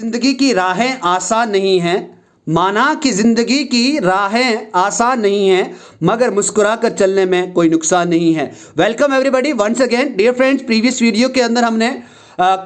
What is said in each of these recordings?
जिंदगी की राहें आसान नहीं हैं। माना कि जिंदगी की राहें आसान नहीं हैं, मगर मुस्कुरा कर चलने में कोई नुकसान नहीं है। Welcome everybody once again dear friends. Previous video के अंदर हमने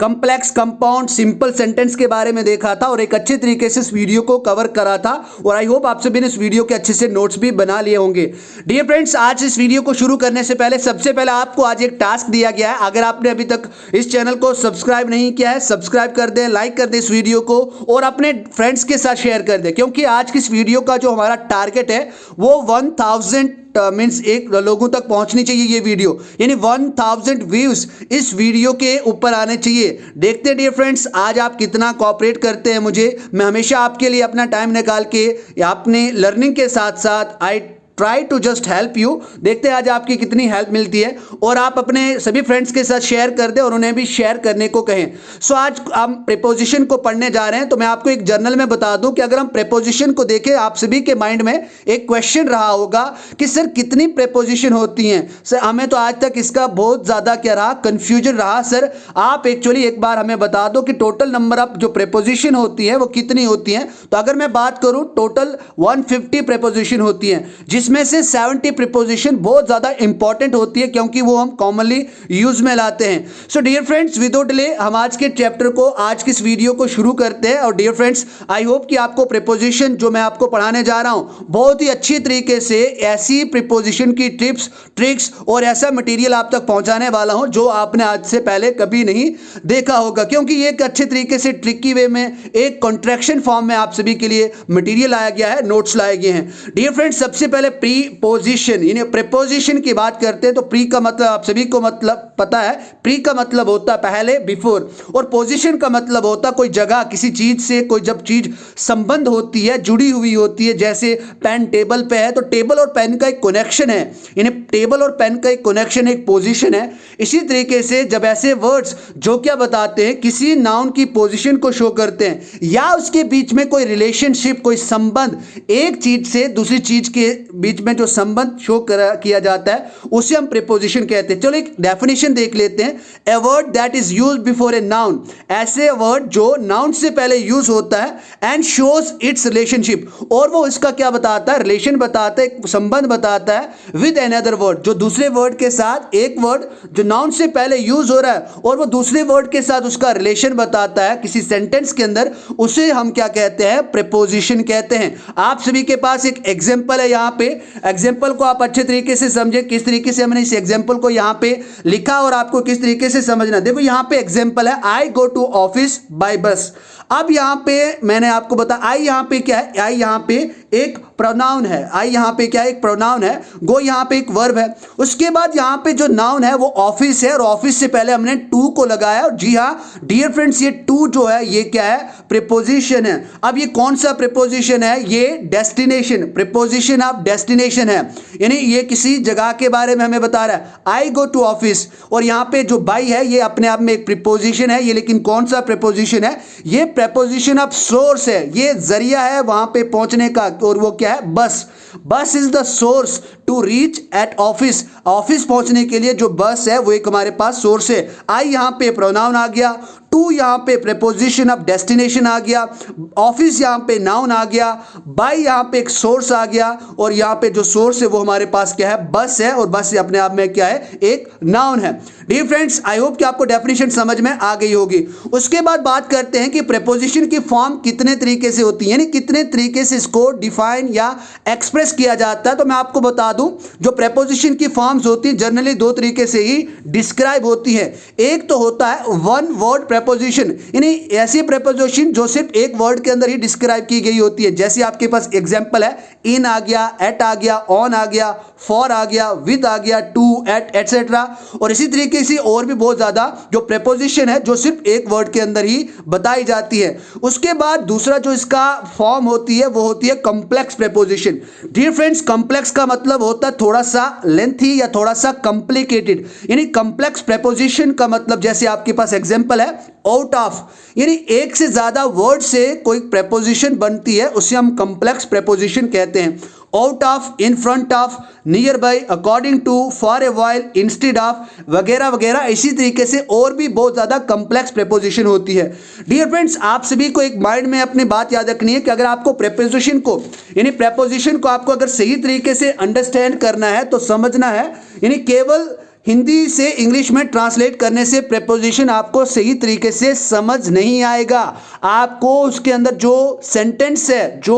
कम्प्लेक्स, कंपाउंड, सिंपल सेंटेंस के बारे में देखा था और एक अच्छे तरीके से इस वीडियो को कवर करा था और आई होप आप सभी ने इस वीडियो के अच्छे से नोट्स भी बना लिए होंगे। डियर फ्रेंड्स, आज इस वीडियो को शुरू करने से पहले सबसे पहले आपको आज एक टास्क दिया गया है। अगर आपने अभी तक इस चैनल को सब्सक्राइब नहीं किया है, सब्सक्राइब कर दें, लाइक कर दें इस वीडियो को और अपने फ्रेंड्स के साथ शेयर कर दें, क्योंकि आज की इस वीडियो का जो हमारा टारगेट है वो 1000 मीन्स एक लोगों तक पहुंचनी चाहिए ये वीडियो, यानी 1000 व्यूज इस वीडियो के ऊपर आने चाहिए। देखते हैं डियर फ्रेंड्स आज आप कितना कोऑपरेट करते हैं मुझे। मैं हमेशा आपके लिए अपना टाइम निकाल के अपने लर्निंग के साथ साथ I try to just help you. देखते हैं आज आपकी कितनी हेल्प मिलती है और आप अपने सभी फ्रेंड्स के साथ शेयर कर दें और उन्हें भी शेयर करने को कहें। सो आज हम प्रीपोजिशन को पढ़ने जा रहे हैं। तो मैं आपको एक जर्नल में बता दूं कि अगर हम प्रीपोजिशन को देखें, आप सभी के माइंड में एक क्वेश्चन रहा होगा कि सर कितनी प्रीपोजिशन होती हैं। सर हमें तो आज तक इसका बहुत ज़्यादा क्या रहा, कन्फ्यूजन रहा। सर आप एक्चुअली एक बार हमें बता दो कि टोटल नंबर ऑफ जो प्रीपोजिशन होती है वो कितनी होती हैं। तो अगर मैं बात करूं टोटल 150 प्रीपोजिशन होती हैं, जिसमें से 70 प्रीपोजिशन बहुत ज्यादा इंपॉर्टेंट होती है क्योंकि वो हम कॉमनली यूज में लाते हैं। So dear friends, without delay हम आज के चैप्टर को, आज की इस वीडियो को शुरू करते हैं। और डियर फ्रेंड्स, आई होप कि आपको प्रीपोजिशन जो मैं आपको पढ़ाने जा रहा हूं बहुत ही अच्छी तरीके से ऐसी प्रीपोजिशन की टिप्स, ट्रिक्स और ऐसा मटेरियल आप तक पहुंचाने वाला हूं जो आपने आज से पहले कभी नहीं देखा होगा, क्योंकि ये एक अच्छे तरीके से ट्रिकी वे में एक कॉन्ट्रैक्शन फॉर्म में आप सभी के लिए मटेरियल लाया गया है, नोट्स लाए गए हैं। डियर फ्रेंड्स, सबसे पहले प्रीपोजिशन यानी प्रीपोजिशन की बात करते हैं तो प्री का मतलब आप सभी को मतलब पता है। प्री का मतलब होता है पहले, बिफोर, और पोजीशन का मतलब होता है कोई जगह, किसी चीज से कोई जब चीज संबंध होती है, जुड़ी हुई होती है। जैसे पेन टेबल पे है तो टेबल और पेन का एक कनेक्शन है, यानी टेबल और पेन का एक कनेक्शन, एक पोजीशन है। इसी तरीके से जब ऐसे वर्ड्स जो क्या बताते हैं, किसी नाउन की पोजीशन को शो करते हैं या उसके बीच में कोई रिलेशनशिप, कोई संबंध, एक चीज से दूसरी चीज के बीच में जो संबंध शो किया जाता है उसे हम प्रीपोजिशन कहते हैं। चलो एक डेफिनेशन देख लेते हैं। A word that is used before a noun, ऐसे वर्ड जो नाउन से पहले यूज होता है, एंड शोज इट्स रिलेशनशिप, और वो इसका क्या बताता है, रिलेशन बताता है, एक संबंध बताता है विद अनदर वर्ड, जो दूसरे वर्ड के साथ, एक वर्ड जो नाउन से पहले यूज हो रहा है और वो दूसरे वर्ड के साथ उसका रिलेशन बताता है किसी सेंटेंस के अंदर, उसे हम क्या कहते हैं, प्रीपोजिशन कहते हैं। आप सभी के पास एक एग्जांपल है, यहाँ पे एग्जाम्पल को आप अच्छे तरीके से समझे, किस तरीके से हमने इस एग्जाम्पल को यहाँ पे लिखा और आपको किस तरीके से समझना। देखो यहाँ पे एग्जाम्पल है, आई गो टू ऑफिस बाय बस। अब यहाँ पे मैंने आपको बताया आई यहाँ पे क्या है, आई यहाँ पे एक प्रोनाउन है, आई यहाँ पे क्या है, एक प्रोनाउन है। गो यहाँ पे एक वर्ब है। उसके बाद यहाँ पे जो नाउन है वो ऑफिस है और ऑफिस से पहले हमने टू को लगाया। और जी हाँ डियर फ्रेंड्स, ये टू जो है ये क्या है, प्रीपोजिशन है। अब ये कौन सा प्रीपोजिशन है, ये डेस्टिनेशन, प्रीपोजिशन ऑफ डेस्टिनेशन है, यानी ये किसी जगह के बारे में हमें बता रहा है। आई गो टू ऑफिस, और यहाँ पे जो बाई है ये अपने आप में एक प्रीपोजिशन है, ये लेकिन कौन सा प्रीपोजिशन है, ये प्रीपोजिशन ऑफ सोर्स है, ये जरिया है वहां पे पहुंचने का, और वो क्या है, bus. Bus is the source to reach at office, office पहुंचने के लिए जो बस है वो एक हमारे पास सोर्स है। आई यहाँ पे प्रोनाउन आ गया, टू यहाँ पे प्रीपोजिशन ऑफ डेस्टिनेशन आ गया, ऑफिस यहाँ पे नाउन आ गया, बाय यहाँ पे एक सोर्स आ गया, और यहाँ पे जो सोर्स है वो हमारे पास क्या है, बस है, और बस अपने आप में क्या है, एक नाउन है। डियर फ्रेंड्स, आई होप कि आपको डेफिनेशन समझ में आ गई होगी। उसके बाद बात करते हैं कि प्रीपोजिशन की फॉर्म कितने तरीके से होती है, यानी कितने तरीके से इसको डिफाइन या एक्सप्रेस किया जाता है। तो मैं आपको बता दूं, जो प्रीपोजिशन की फॉर्म्स होती है जनरली दो तरीके से ही डिस्क्राइब होती है। एक तो होता है वन वर्ड प्रीपोजिशन, यानी ऐसी प्रीपोजिशन जो सिर्फ एक वर्ड के अंदर ही डिस्क्राइब की गई होती है। जैसे आपके पास एग्जांपल है, इन आ गया, एट आ गया, ऑन आ गया, फॉर आ गया, विद आ गया, टू, एट, एटसेट्रा। और इसी तरीके से और भी बहुत ज्यादा जो प्रीपोजिशन है जो सिर्फ एक वर्ड के अंदर ही बताई जाती है। उसके बाद दूसरा जो इसका फॉर्म होती है वो होती है complex preposition. Dear friends, complex का मतलब होता है थोड़ा सा लेंथी या थोड़ा सा कॉम्प्लिकेटेड, यानी कॉम्प्लेक्स प्रीपोजिशन का मतलब जैसे आपके पास एग्जांपल है आउट ऑफ, यानी एक से ज्यादा वर्ड से कोई प्रीपोजिशन बनती है उसे हम कॉम्प्लेक्स प्रीपोजिशन कहते हैं। Out of, in front of, near by, according to, for a while, instead of, वगैरह वगैरह। इसी तरीके से और भी बहुत ज्यादा कंप्लेक्स प्रेपोजिशन होती है। डियर फ्रेंड्स, आप सभी को एक माइंड में अपनी बात याद रखनी है कि अगर आपको प्रेपोजिशन को यानी प्रेपोजिशन को आपको अगर सही तरीके से अंडरस्टैंड करना है तो समझना है, यानी केवल हिंदी से इंग्लिश में ट्रांसलेट करने से प्रेपोजिशन आपको सही तरीके से समझ नहीं आएगा। आपको उसके अंदर जो सेंटेंस है, जो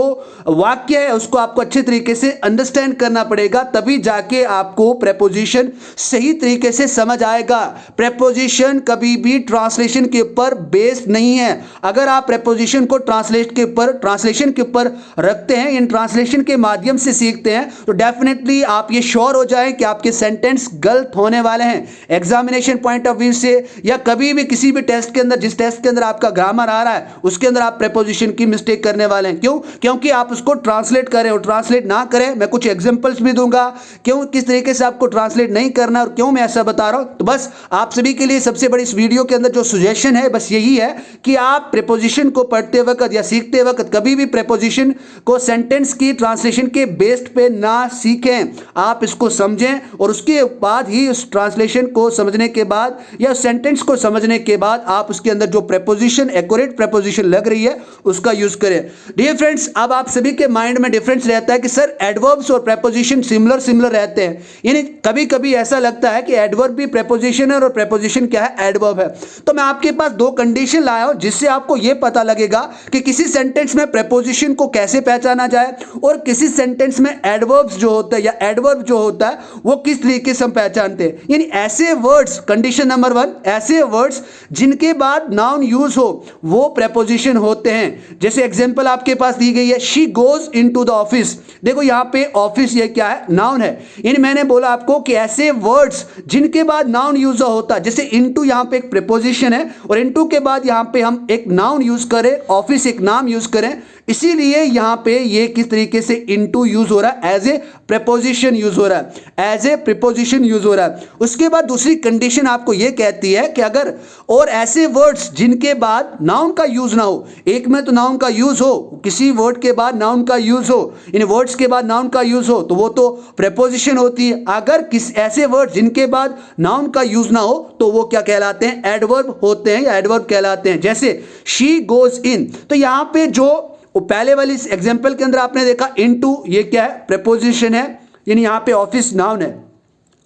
वाक्य है, उसको आपको अच्छे तरीके से अंडरस्टैंड करना पड़ेगा, तभी जाके आपको प्रेपोजिशन सही तरीके से समझ आएगा। प्रेपोजिशन कभी भी ट्रांसलेशन के ऊपर बेस्ड नहीं है। अगर आप प्रेपोजिशन को ट्रांसलेशन के ऊपर रखते हैं, इन ट्रांसलेशन के माध्यम से सीखते हैं, तो डेफिनेटली आप ये श्योर हो जाए कि आपके सेंटेंस गलत होने वाले हैं। एग्जामिनेशन पॉइंट ऑफ व्यू से या कभी भी किसी भी टेस्ट के अंदर, जिस टेस्ट के अंदर आपका ग्रामर आ रहा है, उसके अंदर आप प्रेपोजिशन की मिस्टेक करने वाले हैं। क्यों? क्योंकि आप उसको ट्रांसलेट करें और ट्रांसलेट ना करें। मैं कुछ एग्जांपल्स भी दूंगा क्यों, किस तरीके से आपको ट्रांसलेट नहीं करना और क्यों मैं ऐसा बता रहा हूं। तो बस आप सभी के लिए सबसे बड़ी इस वीडियो के अंदर जो सजेशन है बस यही है कि आप प्रेपोजिशन को पढ़ते वक्त या सीखते वक्त कभी भी प्रेपोजिशन को सेंटेंस की ट्रांसलेशन के बेस्ड पे ना सीखें। आप इसको समझें और उसके बाद ही उस ट्रांसलेशन को समझने के बाद या सेंटेंस को समझने के बाद आप उसके अंदर जो प्रेपोजिशन, एक्यूरेट प्रेपोजिशन लग रही है, उसका यूज करें। डियर फ्रेंड्स, अब आप सभी के माइंड में डिफरेंस रहता है कि सर एडवर्ब्स और प्रेपोजिशन सिमिलर रहते हैं, यानी कभी कभी ऐसा लगता है कि एडवर्ब भी प्रेपोजिशन है और प्रेपोजिशन क्या है, एडवर्ब है। तो मैं आपके पास दो कंडीशन लाया हूं जिससे आपको यह पता लगेगा कि किसी सेंटेंस में प्रेपोजिशन को कैसे पहचाना जाए और किसी सेंटेंस में एडवर्ब्स जो होता है या एडवर्ब जो होता है वो किस तरीके से हम पहचानते हैं। यानी ऐसे वर्ड्स, कंडीशन नंबर 1, ऐसे वर्ड्स जिनके बाद नाउन यूज हो वो प्रेपोजिशन होते हैं। जैसे एग्जांपल आपके पास दी गई है, she goes into the office. देखो यहां पे ऑफिस ये क्या है, नाउन है। यानी मैंने बोला आपको कि ऐसे वर्ड्स जिनके बाद नाउन यूज होता है, जैसे इनटू यहां पे एक प्रेपोजिशन है और इनटू के बाद यहां पे हम एक नाउन यूज करें, ऑफिस एक नाम यूज करें, इसीलिए यहां पे ये किस तरीके से इनटू यूज हो रहा है, एज ए प्रेपोजिशन यूज हो रहा है, एज ए प्रीपोजिशन यूज हो रहा है। उसके बाद दूसरी कंडीशन आपको यह कहती है कि अगर और ऐसे वर्ड्स जिनके बाद नाउन का यूज ना हो, एक में तो नाउन का यूज हो, किसी वर्ड के बाद नाउन का यूज हो, इन वर्ड्स के बाद नाउन का यूज हो, तो वो तो प्रेपोजिशन होती है। अगर किस ऐसे वर्ड जिनके बाद नाउन का यूज ना हो तो वो क्या कहलाते हैं, एडवर्ब होते हैं या एडवर्ब कहलाते हैं। जैसे शी गोज इन, तो यहां पे जो पहले वाली एग्जांपल के अंदर आपने देखा इनटू, ये क्या है, प्रेपोजिशन है, यानी यहां पे ऑफिस नाउन है।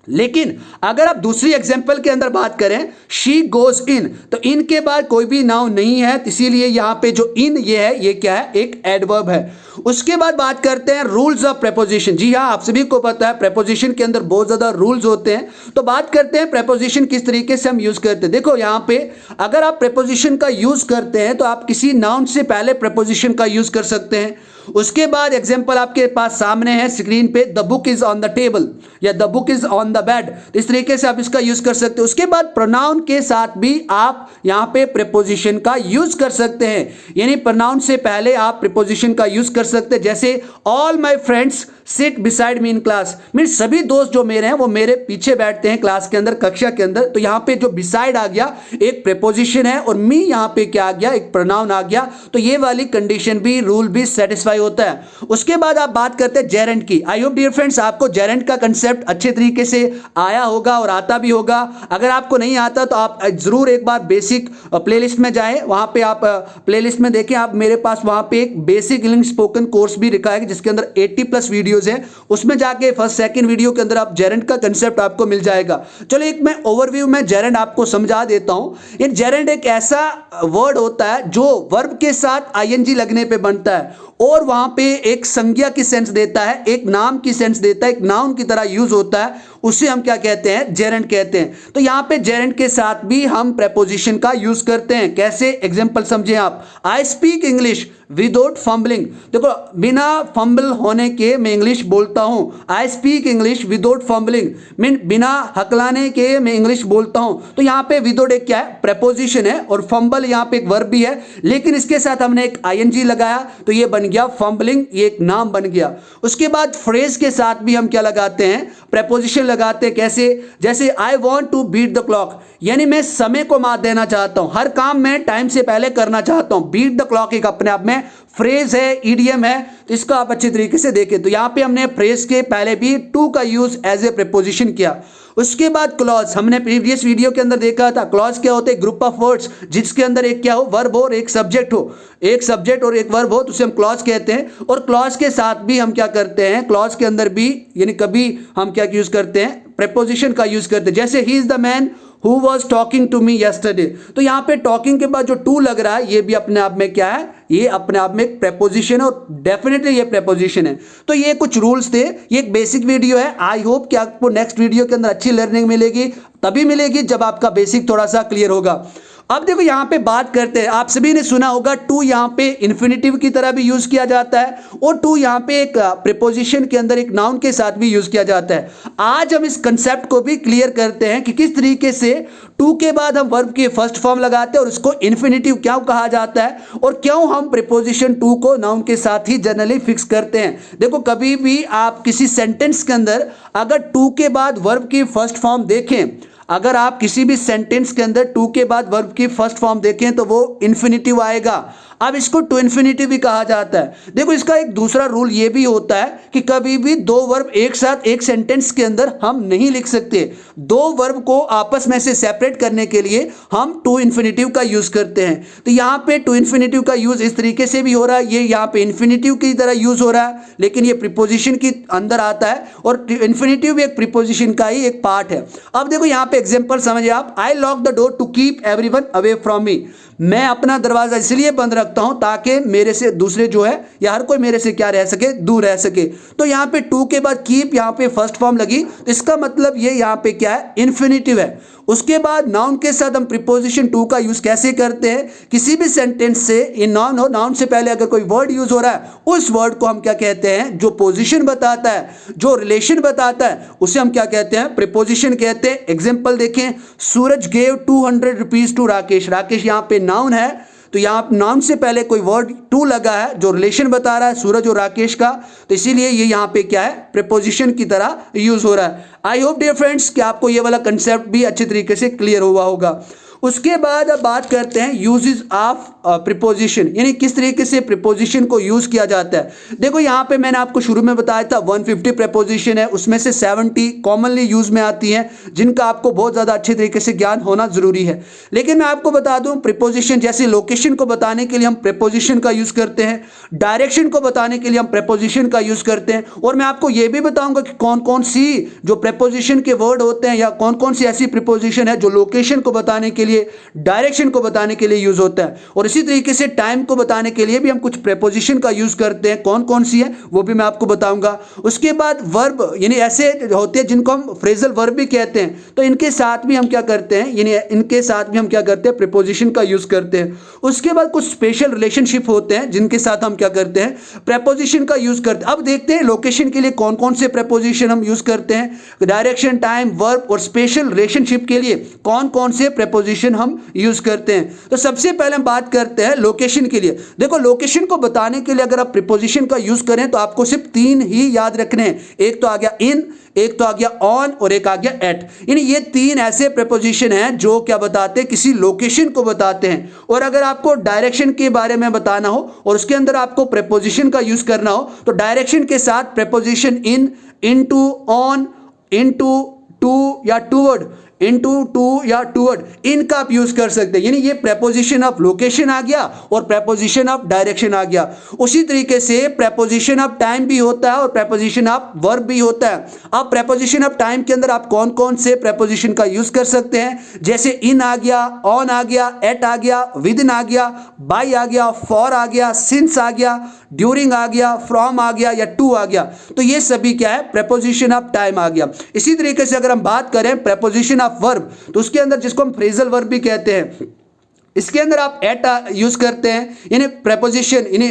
लेकिन अगर आप दूसरी एग्जांपल के अंदर बात करें, शी गोज इन, तो इन के बाद कोई भी नाउन नहीं है, इसीलिए यहां पे जो इन ये है, ये क्या है, एक एडवर्ब है। उसके बाद बात करते हैं रूल्स ऑफ प्रेपोजिशन। जी हां, आप सभी को पता है प्रेपोजिशन के अंदर बहुत ज्यादा रूल्स होते हैं। तो बात करते हैं प्रेपोजिशन किस तरीके से हम यूज करते हैं। देखो यहां पे अगर आप प्रेपोजिशन का यूज करते हैं तो आप किसी नाउन से पहले प्रेपोजिशन का यूज कर सकते हैं। उसके बाद एग्जांपल आपके पास सामने है स्क्रीन पे, the book is on the table या the book is on the bed, इस तरीके से आप इसका यूज कर सकते हो। उसके बाद प्रोनाउन के साथ भी आप यहां पे प्रीपोजिशन का यूज कर सकते हैं, यानी प्रोनाउन से पहले आप प्रीपोजिशन का यूज कर सकते हैं। जैसे all my friends seat beside me in class, mean सभी दोस्त जो मेरे हैं वो मेरे पीछे बैठते हैं क्लास के अंदर, कक्षा के अंदर। तो यहां पे जो बिसाइड आ गया एक प्रीपोजिशन है और मी यहां पे क्या आ गया, एक प्रोनाउन आ गया। तो ये वाली कंडीशन भी, रूल भी सेटिस्फाई होता है। उसके बाद आप बात करते हैं जेरेंट की। आई होप डियर फ्रेंड्स आपको जेरेंट का कंसेप्ट अच्छे तरीके से आया होगा और आता भी होगा। अगर आपको नहीं आता तो आप जरूर एक बार बेसिक प्लेलिस्ट में जाएं, वहां पे आप प्लेलिस्ट में देखें। आप मेरे पास वहां पे एक बेसिक इंग्लिश स्पोकन कोर्स भी रखा है जिसके अंदर 80+ वीडियोस है, उसमें जाके फर्स्ट सेकंड वीडियो के अंदर आप जेरेंट का कंसेप्ट आपको मिल जाएगा। चलो एक मैं ओवरव्यू में जेरेंट आपको समझा देता हूं। ये जेरेंट एक ऐसा वर्ड होता है जो वर्ब के साथ आईएनजी लगने पे बनता है और वहां पे एक संज्ञा की सेंस देता है, एक नाम की सेंस देता है, एक नाउन की तरह यूज होता है, उसे हम क्या कहते हैं, जेरेंट कहते हैं। तो यहां पे जेरेंट के साथ भी हम प्रेपोजिशन का यूज करते हैं। कैसे, एग्जांपल समझें आप। I speak English without fumbling, देखो बिना फंबल होने के मैं इंग्लिश बोलता हूं। I speak English without fumbling, mean बिना हकलाने के मैं इंग्लिश बोलता हूं। तो यहां पे विदाउट एक क्या है, प्रेपोजिशन है और फंबल यहां पे एक वर्ब भी है, लेकिन इसके साथ हमने एक आईएनजी लगाया तो ये बन गया फंबलिंग, ये एक नाम बन गया। उसके बाद फ्रेज के साथ भी हम क्या लगाते हैं, प्रेपोजिशन लगाते हैं कैसे, जैसे I want to beat the clock, यानी मैं समय को मात देना चाहता हूं, हर काम मैं टाइम से पहले करना चाहता हूं। बीट द क्लॉक एक अपने आप में फ्रेज है, ईडीएम है, तो इसको आप अच्छी तरीके से देखें। तो यहां पे हमने फ्रेज के पहले भी टू का यूज एज ए प्रीपोजिशन किया। उसके बाद क्लॉज, हमने प्रीवियस वीडियो के अंदर देखा था क्लॉज क्या होते हैं, ग्रुप ऑफ वर्ड्स जिसके अंदर एक क्या हो, वर्ब हो और एक सब्जेक्ट हो, एक सब्जेक्ट और एक वर्ब हो, तो उसे हम क्लॉज कहते हैं। और क्लॉज के साथ भी हम क्या करते हैं, क्लॉज के अंदर भी यानी कभी हम क्या यूज करते हैं, प्रीपोजिशन का यूज करते हैं। जैसे ही is the man who was talking to me yesterday, तो यहां पे टॉकिंग के बाद जो टू लग रहा है ये भी अपने आप में क्या है, ये अपने आप में एक प्रेपोजिशन है और डेफिनेटली ये प्रेपोजिशन है। तो ये कुछ रूल्स थे, ये एक बेसिक वीडियो है। आई होप कि आपको नेक्स्ट वीडियो के अंदर अच्छी लर्निंग मिलेगी, तभी मिलेगी जब आपका बेसिक थोड़ा सा क्लियर होगा। अब देखो यहां पे बात करते हैं, आप सभी ने सुना होगा टू यहां पे इन्फिनेटिव की तरह भी यूज किया जाता है और टू यहां पे एक प्रीपोजिशन के अंदर एक नाउन के साथ भी यूज किया जाता है। आज हम इस कंसेप्ट को भी क्लियर करते हैं कि किस तरीके से टू के बाद हम वर्ब की फर्स्ट फॉर्म लगाते हैं और उसको इन्फिनेटिव क्यों कहा जाता है और क्यों हम प्रीपोजिशन टू को नाउन के साथ ही जनरली फिक्स करते हैं। देखो कभी भी आप किसी सेंटेंस के अंदर अगर टू के बाद वर्ब की फर्स्ट फॉर्म देखें, अगर आप किसी भी सेंटेंस के अंदर टू के बाद वर्ब की फर्स्ट फॉर्म देखें तो वो इन्फिनेटिव आएगा। अब इसको टू इन्फिनेटिव भी कहा जाता है। देखो इसका एक दूसरा रूल ये भी होता है कि कभी भी दो वर्ब एक साथ एक सेंटेंस के अंदर हम नहीं लिख सकते। दो वर्ब को आपस में से सेपरेट करने के लिए हम टू इन्फिनेटिव का यूज करते हैं। तो यहाँ पे टू इन्फिनेटिव का यूज इस तरीके से भी हो रहा है, ये यहाँ पे इन्फिनेटिव की तरह यूज हो रहा है, लेकिन ये प्रीपोजिशन के अंदर आता है और इन्फिनेटिव भी एक प्रीपोजिशन का ही एक पार्ट है। अब देखो यहाँ पे एग्जाम्पल समझिए आप, I lock the door to keep everyone away from me, मैं अपना दरवाजा इसलिए बंद रखता हूं ताकि मेरे से दूसरे जो है या हर कोई मेरे से क्या रह सके, दूर रह सके। तो यहां पे टू के बाद कीप यहां पे फर्स्ट फॉर्म लगी, तो इसका मतलब ये यहां पे क्या है, इन्फिनेटिव है। उसके बाद नाउन के साथ हम प्रीपोजिशन टू का यूज कैसे करते हैं, किसी भी सेंटेंस से इन नाउन हो, नाउन से पहले अगर कोई वर्ड यूज हो रहा है उस वर्ड को हम क्या कहते हैं, जो पोजीशन बताता है, जो रिलेशन बताता है, उसे हम क्या कहते हैं, प्रीपोजिशन कहते हैं। एग्जांपल देखें, Suraj gave 200 rupees to Rakesh, Rakesh यहां पे नाउन है, तो यहां नाउन से पहले कोई वर्ड टू लगा है जो रिलेशन बता रहा है सूरज और राकेश का, तो इसीलिए ये यहां पे क्या है, प्रीपोजिशन की तरह यूज हो रहा है। आई होप डियर फ्रेंड्स कि आपको ये वाला कंसेप्ट भी अच्छे तरीके से क्लियर हुआ होगा। उसके बाद अब बात करते हैं यूजेस ऑफ प्रीपोजिशन, यानी किस तरीके से प्रीपोजिशन को यूज किया जाता है। देखो यहाँ पे मैंने आपको शुरू में बताया था 150 प्रीपोजिशन है, उसमें से 70 कॉमनली यूज में आती हैं जिनका आपको बहुत ज़्यादा अच्छे तरीके से ज्ञान होना जरूरी है। लेकिन मैं आपको बता दूं प्रीपोजिशन, जैसे लोकेशन को बताने के लिए हम प्रीपोजिशन का यूज करते हैं, डायरेक्शन को बताने के लिए हम प्रीपोजिशन का यूज करते हैं, और मैं आपको ये भी बताऊंगा कि कौन कौन सी जो प्रीपोजिशन के वर्ड होते हैं या कौन कौन सी ऐसी प्रीपोजिशन है जो लोकेशन को बताने के लिए, डायरेक्शन को बताने के लिए यूज होता है। और इसी तरीके से टाइम को बताने के लिए भी हम कुछ प्रीपोजिशन का यूज करते हैं, कौन कौन सी है वो भी मैं आपको बताऊंगा। उसके बाद वर्ब, यानी ऐसे होते हैं जिनको हम फ्रेजल वर्ब भी कहते हैं, तो इनके साथ भी हम क्या करते हैं, यानी इनके साथ भी हम क्या करते हैं, प्रीपोजिशन का यूज करते हैं। उसके बाद कुछ स्पेशल रिलेशनशिप होते हैं जिनके साथ हम क्या करते हैं, प्रीपोजिशन का यूज करते हैं। अब देखते हैं लोकेशन के लिए कौन कौन से प्रीपोजिशन हम यूज करते हैं, डायरेक्शन, टाइम, वर्ब और स्पेशल रिलेशनशिप के लिए कौन कौन से प्रीपोजिशन हम यूज करते हैं। तो सबसे पहले हम बात करते हैं लोकेशन के लिए। देखो लोकेशन को बताने के लिए अगर आप प्रीपोजिशन का यूज करें तो आपको सिर्फ 3 ही याद रखने हैं, एक तो आ गया इन, एक तो आ गया ऑन और एक आ गया एट। यानी ये 3 ऐसे प्रीपोजिशन हैं जो क्या बताते हैं, किसी लोकेशन को बताते हैं। और अगर आपको डायरेक्शन के बारे में बताना हो और उसके अंदर आपको प्रीपोजिशन का यूज करना हो तो डायरेक्शन के साथ preposition in, into, on, into, to या टूवर्ड, इनटू, टू या टूवर्ड, इनका आप यूज कर सकते हैं। यानी ये प्रीपोजिशन ऑफ लोकेशन आ गया और प्रीपोजिशन ऑफ डायरेक्शन आ गया। उसी तरीके से प्रीपोजिशन ऑफ टाइम भी होता है और प्रीपोजिशन ऑफ वर्ब भी होता है। अब प्रीपोजिशन ऑफ टाइम के अंदर आप कौन कौन से प्रीपोजिशन का यूज कर सकते हैं, जैसे इन आ गया, ऑन आ गया, एट आ गया, विद इन आ गया, बाय आ गया, फॉर आ गया, सिंस आ गया, ड्यूरिंग आ गया, फ्रॉम आ गया या टू आ गया। तो ये सभी क्या है, प्रीपोजिशन ऑफ टाइम आ गया। इसी तरीके से अगर हम बात करें प्रीपोजिशन वर्ब, तो उसके अंदर जिसको हम फ्रेजल वर्ब भी कहते हैं, इसके अंदर आप एट यूज करते हैं, यानी प्रीपोजिशन, यानी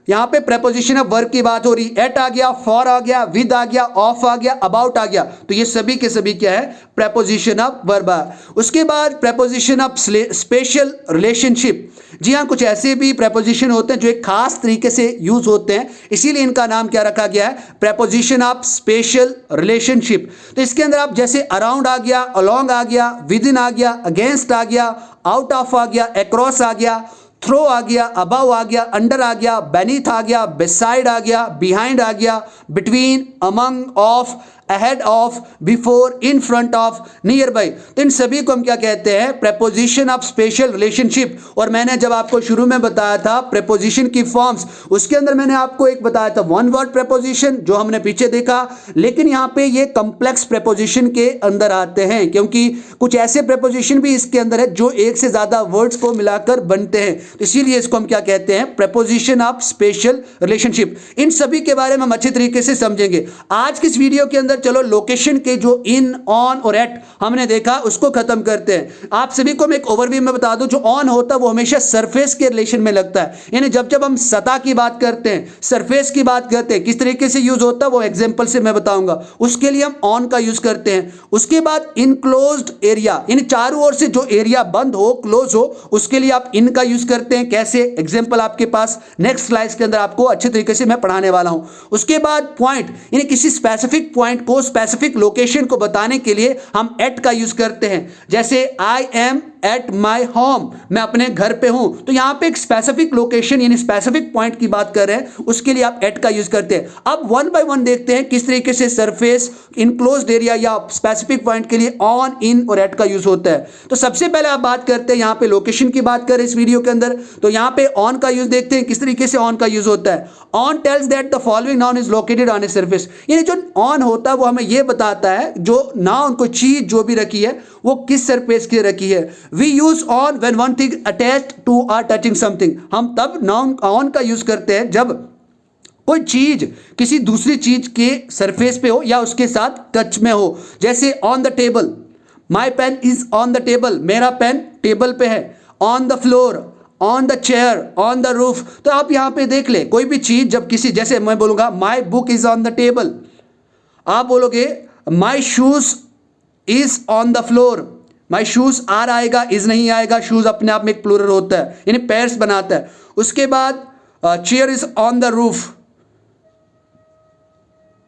यहां पे प्रेपोजिशन ऑफ वर्ब की बात हो रही, एट आ गया, फॉर आ गया, विद आ गया, ऑफ आ गया, अबाउट आ गया, तो ये सभी के सभी क्या है, प्रेपोजिशन ऑफ वर्ब है। उसके बाद प्रेपोजिशन ऑफ स्पेशल रिलेशनशिप, जी हाँ, कुछ ऐसे भी प्रेपोजिशन होते हैं जो एक खास तरीके से यूज होते हैं, इसीलिए इनका नाम क्या रखा गया है, प्रेपोजिशन ऑफ स्पेशल रिलेशनशिप। तो इसके अंदर आप जैसे अराउंड आ गया, अलोंग आ गया, विद इन आ गया, अगेंस्ट आ गया, आउट ऑफ आ गया, अक्रॉस आ गया, थ्रो आ गया, अबव आ गया, अंडर आ गया, बेनीथ आ गया, बिसाइड आ गया, बिहाइंड आ गया, between, among, of, ahead of, before, in front of, near by, तो इन सभी को हम क्या कहते हैं, प्रेपोजिशन ऑफ स्पेशल रिलेशनशिप। और मैंने जब आपको शुरू में बताया था प्रेपोजिशन की फॉर्म्स, उसके अंदर मैंने आपको एक बताया था वन वर्ड प्रेपोजिशन जो हमने पीछे देखा, लेकिन यहां पे ये कॉम्प्लेक्स प्रेपोजिशन के अंदर आते हैं, क्योंकि कुछ ऐसे प्रेपोजिशन भी इसके अंदर है जो एक से ज्यादा वर्ड्स को मिलाकर बनते हैं, तो इसीलिए इसको हम क्या कहते हैं, प्रेपोजिशन ऑफ स्पेशल रिलेशनशिप। इन सभी के बारे में हम अच्छे तरीके से समझेंगे आज की इस वीडियो के अंदर। चलो लोकेशन के जो इन, ऑन और एट हमने देखा उसको खत्म करते हैं। आप सभी को मैं एक ओवरव्यू में बता दूं, जो ऑन होता है वो हमेशा सरफेस के रिलेशन में लगता है, यानी जब जब हम सतह की बात करते हैं, सरफेस की बात करते हैं, किस तरीके से यूज होता है वो एग्जांपल से मैं बताऊंगा, उसके लिए हम ऑन का यूज करते हैं। उसके बाद इनक्लोज्ड एरिया, यानी चारों ओर से जो एरिया बंद हो, क्लोज हो, उसके लिए आप इन का यूज करते हैं। कैसे, एग्जांपल आपके पास नेक्स्ट स्लाइड्स के अंदर आपको अच्छे तरीके से मैं पढ़ाने वाला हूं। उसके बाद पॉइंट, यानी किसी स्पेसिफिक पॉइंट को, स्पेसिफिक लोकेशन को बताने के लिए हम एट का यूज करते हैं। जैसे आई एम एट माई होम, मैं अपने घर पे हूं, तो यहां पे एक स्पेसिफिक लोकेशन यानी स्पेसिफिक पॉइंट की बात कर रहे हैं, उसके लिए आप एट का यूज करते हैं। अब वन बाय वन देखते हैं किस तरीके से सरफेस, इनक्लोज्ड एरिया या स्पेसिफिक पॉइंट के लिए ऑन, इन और एट का यूज होता है। तो सबसे पहले आप बात करते हैं, यहां पे लोकेशन की बात करें इस वीडियो के अंदर, तो यहां पे ऑन का यूज देखते हैं, किस तरीके से ऑन का यूज होता है। On tells that the following noun is located on a surface, यानी जो ऑन होता है वो हमें यह बताता है जो नाउन, कोई चीज जो भी रखी है वो किस सरफेस की रखी है। We use on when one thing attached to or touching something, हम तब नाउन ऑन का यूज करते हैं जब कोई चीज किसी दूसरी चीज के सरफेस पे हो या उसके साथ टच में हो। जैसे on the table, my pen is on the table, मेरा पेन टेबल पे है। On the floor, on the chair, on the roof, तो आप यहां पे देख ले कोई भी चीज जब किसी, जैसे मैं बोलूंगा my book is on the table, आप बोलोगे my shoes is on the floor, my shoes are आएगा, इज नहीं आएगा, शूज अपने आप में एक प्लूरल होता है यानी पैर्स बनाता है। उसके बाद chair is on the roof,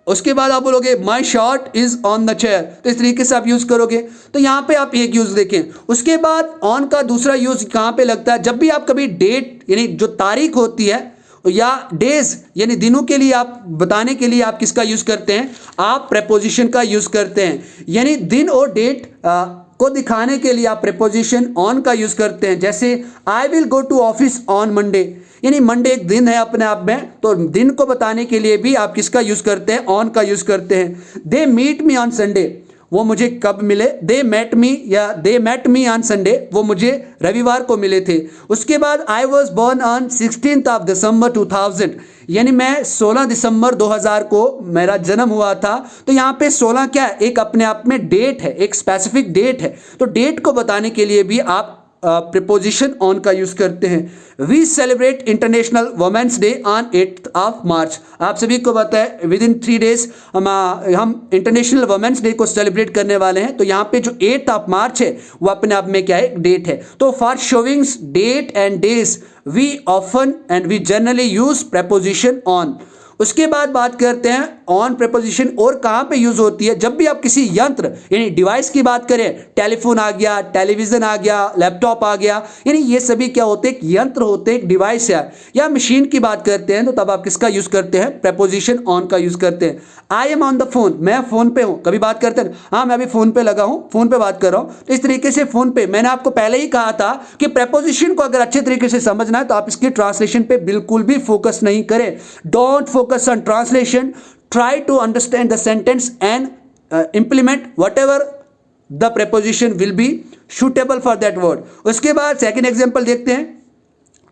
उसके बाद आप बोलोगे my shirt is on the chair, तो इस तरीके से आप यूज करोगे। तो यहां पे आप एक यूज देखें। उसके बाद ऑन का दूसरा यूज कहां पे लगता है, जब भी आप कभी डेट यानी जो तारीख होती है या डेज यानी दिनों के लिए आप बताने के लिए आप किसका यूज करते हैं, आप प्रेपोजिशन का यूज करते हैं। यानी दिन और डेट को दिखाने के लिए आप प्रेपोजिशन ऑन का यूज करते हैं। जैसे I will go to office on Monday, यानी मंडे एक दिन है अपने आप में, तो दिन को बताने के लिए भी आप किसका यूज करते हैं, ऑन का यूज करते हैं। They meet me on Sunday, वो मुझे कब मिले, दे मेट मी या they met me on Sunday, वो मुझे रविवार को मिले थे। उसके बाद I was born on 16th of December 2000, यानी मैं 16 दिसंबर 2000 को मेरा जन्म हुआ था। तो यहाँ पे 16 क्या है, एक अपने आप में डेट है, एक स्पेसिफिक डेट है, तो डेट को बताने के लिए भी आप प्रीपोजिशन ऑन का यूज करते हैं। We celebrate international women's day on 8th of March, आप सभी को पता है विद इन 3 days हम इंटरनेशनल वुमेन्स डे को सेलिब्रेट करने वाले हैं। तो यहाँ पे जो 8th ऑफ मार्च है वो अपने आप में क्या है, डेट है। तो for showings date and days we often and we generally use preposition on. उसके बाद बात करते हैं ऑन प्रेपोजिशन और कहां पे यूज होती है, जब भी आप किसी यंत्र यानी डिवाइस की बात करें, टेलीफोन आ गया, टेलीविजन आ गया, लैपटॉप आ गया, यानी ये सभी क्या होते हैं, एक यंत्र होते हैं, एक डिवाइस है। या मशीन की बात करते हैं तो तब आप किसका यूज करते हैं, प्रेपोजिशन ऑन का यूज करते हैं। I am on the phone, मैं फोन पे हूं, कभी बात करते हैं हाँ मैं अभी फोन पे लगा हूं, फोन पे बात कर रहा हूं। तो इस तरीके से फोन पे, मैंने आपको पहले ही कहा था कि प्रेपोजिशन को अगर अच्छे तरीके से समझना है तो आप इसकी ट्रांसलेशन पे बिल्कुल भी फोकस नहीं करें। Don't focus on translation, try to understand the sentence and implement whatever the preposition will be suitable for that word. उसके बाद सेकंड एग्जांपल देखते हैं,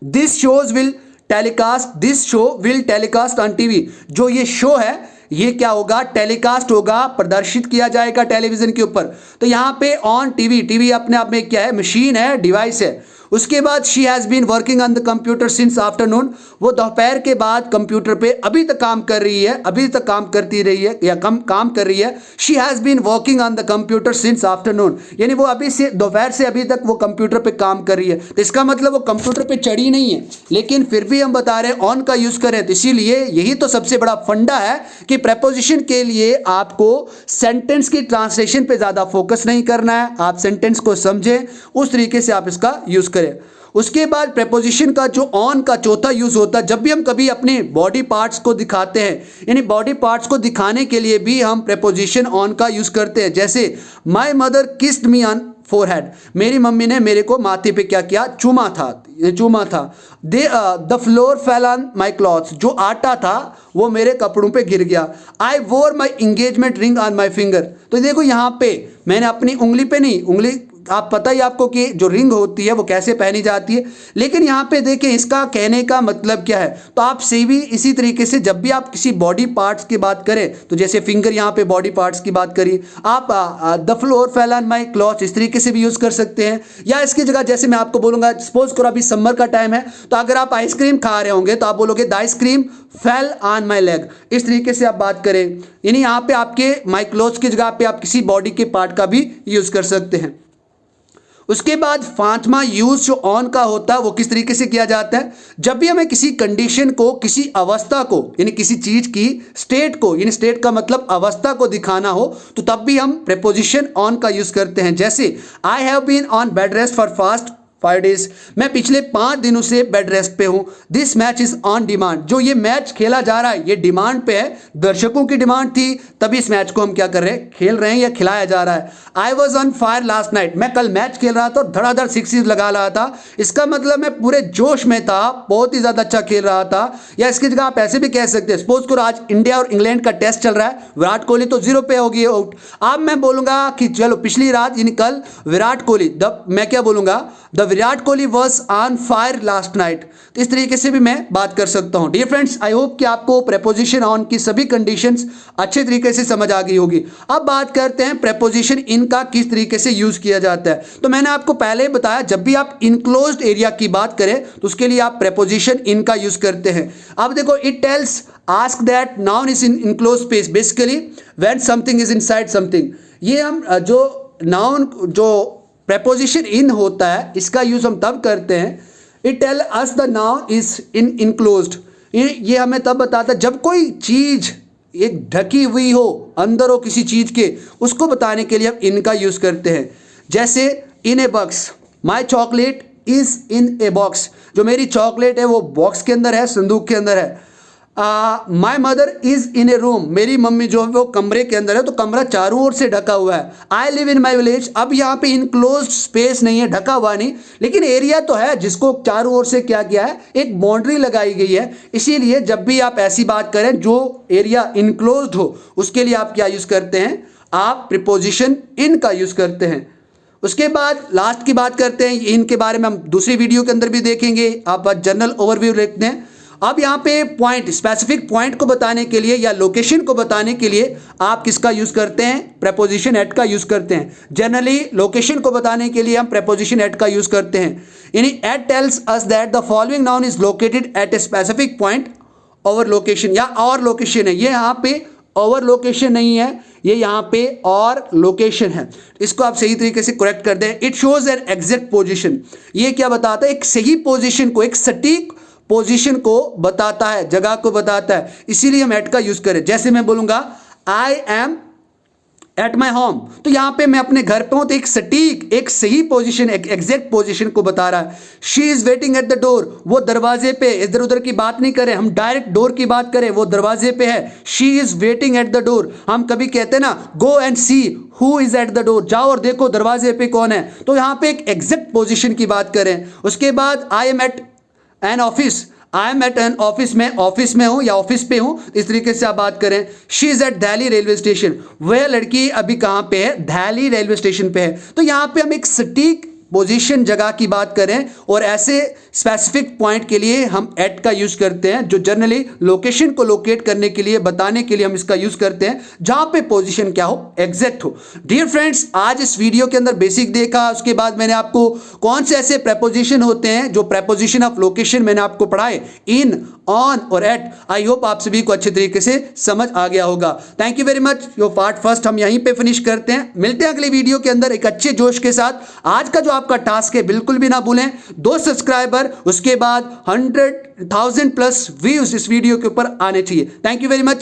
this shows will telecast, this show will telecast on TV, जो ये show है ये क्या होगा, टेलीकास्ट होगा, प्रदर्शित किया जाएगा टेलीविजन के ऊपर। तो यहाँ पे ऑन टीवी, टीवी अपने आप में क्या है, मशीन है, डिवाइस है। उसके बाद she has been working on the computer since afternoon, वो दोपहर के बाद कंप्यूटर पे अभी तक काम कर रही है, अभी तक काम करती रही है या काम कर रही है। She has been working on the computer since afternoon, यानी वो अभी से दोपहर से अभी तक वो कंप्यूटर पे काम कर रही है। तो इसका मतलब वो कंप्यूटर पे चढ़ी नहीं है, लेकिन फिर भी हम बता रहे हैं ऑन का यूज़ करें। तो इसीलिए यही तो सबसे बड़ा फंडा है कि प्रेपोजिशन के लिए आपको सेंटेंस की ट्रांसलेशन पे ज़्यादा फोकस नहीं करना है, आप सेंटेंस को समझें, उस तरीके से आप इसका यूज़ करें। उसके बाद प्रेपोजिशन का जो ऑन का चौथा यूज होता है, जब भी हम कभी अपने बॉडी पार्ट्स को दिखाते हैं, यानी बॉडी पार्ट्स को दिखाने के लिए भी हम प्रेपोजिशन ऑन का यूज करते हैं। जैसे my mother kissed me on forehead, मेरी मम्मी ने मेरे को माथे पे क्या किया, चूमा था। The floor fell on my clothes, जो आटा था वो मेरे कपड़ों पे गिर गया। I wore my engagement ring on my finger, तो देखो यहाँ पे मैंने अपनी उंगली पे नहीं, उंगली आप पता ही आपको कि जो रिंग होती है वो कैसे पहनी जाती है, लेकिन यहाँ पे देखें इसका कहने का मतलब क्या है। तो आप से भी इसी तरीके से जब भी आप किसी बॉडी पार्ट्स की बात करें, तो जैसे फिंगर यहाँ पे बॉडी पार्ट्स की बात करी, आप the floor fell on my cloth इस तरीके से भी यूज़ कर सकते हैं। या इसकी जगह जैसे मैं आपको बोलूँगा, सपोज करो अभी समर का टाइम है, तो अगर आप आइसक्रीम खा रहे होंगे तो आप बोलोगे the ice cream fell on my leg, इस तरीके से आप बात करें। यानी यहाँ पे आपके माई क्लॉथ की जगह पे आप किसी बॉडी के पार्ट का भी यूज़ कर सकते हैं। उसके बाद पांचवा यूज जो ऑन का होता है वो किस तरीके से किया जाता है, जब भी हमें किसी कंडीशन को, किसी अवस्था को, यानी किसी चीज की स्टेट को, यानी स्टेट का मतलब अवस्था को दिखाना हो, तो तब भी हम प्रेपोजिशन ऑन का यूज करते हैं। जैसे I have been on bed rest for fast 5 days, मैं पिछले 5 दिनों से बेड रेस्ट पे हूँ। This match is on demand, जो ये मैच खेला जा रहा है ये डिमांड पे है, दर्शकों की डिमांड थी, तभी इस मैच को हम क्या कर रहे हैं, खेल रहे हैं या खिलाया जा रहा है। I was on fire last night, मैं कल मैच खेल रहा था और धड़ाधड़ सिक्सेस लगा रहा था, इसका मतलब मैं पूरे जोश में था, बहुत ही ज़्यादा अच्छा खेल रहा था। या इसकी जगह आप ऐसे भी कह सकते हैं, सपोज करो आज इंडिया और इंग्लैंड का टेस्ट चल रहा है, विराट कोहली तो 0 पे होगी आउट। अब मैं बोलूँगा कि चलो पिछली रात यानी कल विराट कोहली, मैं क्या बोलूँगा, the Virat Kohli was on fire last night. तो इस तरीके से भी मैं बात कर सकता हूं। डियर फ्रेंड्स, आई होप कि आपको प्रेपोजिशन ऑन की सभी कंडीशंस अच्छे तरीके से समझ आ गई होगी। अब बात करते हैं प्रेपोजिशन इन का किस तरीके से यूज किया जाता है। तो मैंने आपको पहले ही बताया, जब भी आप इनक्लोज्ड एरिया की बात करें तो उसके लिए आप प्रेपोजिशन इन का यूज करते हैं। अब देखो, it tells ask that noun is in enclosed space, basically when something is inside something. ये हम जो नाउन जो प्रेपोजिशन इन होता है इसका यूज हम तब करते हैं, it tell us the noun is in enclosed, ये हमें तब बताता है जब कोई चीज एक ढकी हुई हो, अंदर हो किसी चीज के, उसको बताने के लिए हम इनका यूज करते हैं। जैसे in a box, my chocolate is in a box, जो मेरी चॉकलेट है वो बॉक्स के अंदर है, संदूक के अंदर है। My mother is in A room, मेरी मम्मी जो है वो कमरे के अंदर है, तो कमरा चारों ओर से ढका हुआ है। I live in my village, अब यहाँ पे इनक्लोज्ड स्पेस नहीं है, ढका हुआ नहीं, लेकिन एरिया तो है जिसको चारों ओर से क्या किया है, एक बाउंड्री लगाई गई है। इसीलिए जब भी आप ऐसी बात करें जो एरिया इनक्लोज्ड हो, उसके लिए आप क्या यूज करते हैं, आप प्रीपोजिशन इन का यूज करते हैं। उसके बाद लास्ट की बात करते हैं, इनके बारे में हम दूसरी वीडियो के अंदर भी देखेंगे, आप जनरल ओवरव्यू देखते हैं। अब यहाँ पे पॉइंट, स्पेसिफिक पॉइंट को बताने के लिए या लोकेशन को बताने के लिए आप किसका यूज करते हैं, प्रेपोजिशन एट का यूज करते हैं। जनरली लोकेशन को बताने के लिए हम प्रेपोजिशन एट का यूज करते हैं। यानी at tells us that the following noun is located at a specific point over location, या और लोकेशन है, ये यहाँ पे ओवर लोकेशन नहीं है, ये यहाँ पे और लोकेशन है, इसको आप सही तरीके से करेक्ट कर दें। It shows an exact position, ये क्या बताता है, एक सही पोजीशन को, एक सटीक पोजीशन को बताता है, जगह को बताता है, इसीलिए हम एट का यूज करें। जैसे मैं बोलूंगा आई एम एट माई होम, तो यहाँ पे मैं अपने घर पे हूं, तो एक सटीक, एक सही पोजीशन, एक एग्जैक्ट पोजीशन को बता रहा है। She is waiting at the door, वो दरवाजे पे, इधर उधर की बात नहीं करें, हम डायरेक्ट डोर की बात करें, वो दरवाजे पे है। She is waiting at the door, हम कभी कहते हैं ना go and see who is at the door, जाओ और देखो दरवाजे पे कौन है, तो यहाँ पे एक एग्जैक्ट पोजिशन की बात करें। उसके बाद I am at an office, I am at an office, में ऑफिस में हूँ या ऑफिस पे हूँ, इस तरीके से आप बात करें। She is at Delhi railway station, वह लड़की अभी कहाँ पे है, दिल्ली रेलवे स्टेशन पे है। तो यहाँ पे हम एक सटीक पोजीशन जगह की बात करें और ऐसे स्पेसिफिक पॉइंट के लिए हम एट का यूज करते हैं, जो जनरली लोकेशन को लोकेट करने के लिए, बताने के लिए हम इसका यूज करते हैं, जहां पे पोजीशन क्या हो, एग्जैक्ट हो। डियर फ्रेंड्स, आज इस वीडियो के अंदर बेसिक देखा, उसके बाद मैंने आपको कौन से ऐसे प्रेपोजिशन होते हैं जो प्रेपोजिशन ऑफ लोकेशन मैंने आपको पढ़ाए, इन, ऑन और एट। आई होप आप सभी को अच्छे तरीके से समझ आ गया होगा। Thank you very much. Your part first हम यहीं पे फिनिश करते हैं, मिलते हैं अगले वीडियो के अंदर एक अच्छे जोश के साथ। आज का जो आपका टास्क है बिल्कुल भी ना भूलें, 2 सब्सक्राइबर, उसके बाद 100,000 प्लस व्यूज इस वीडियो के ऊपर आने चाहिए। Thank you very much.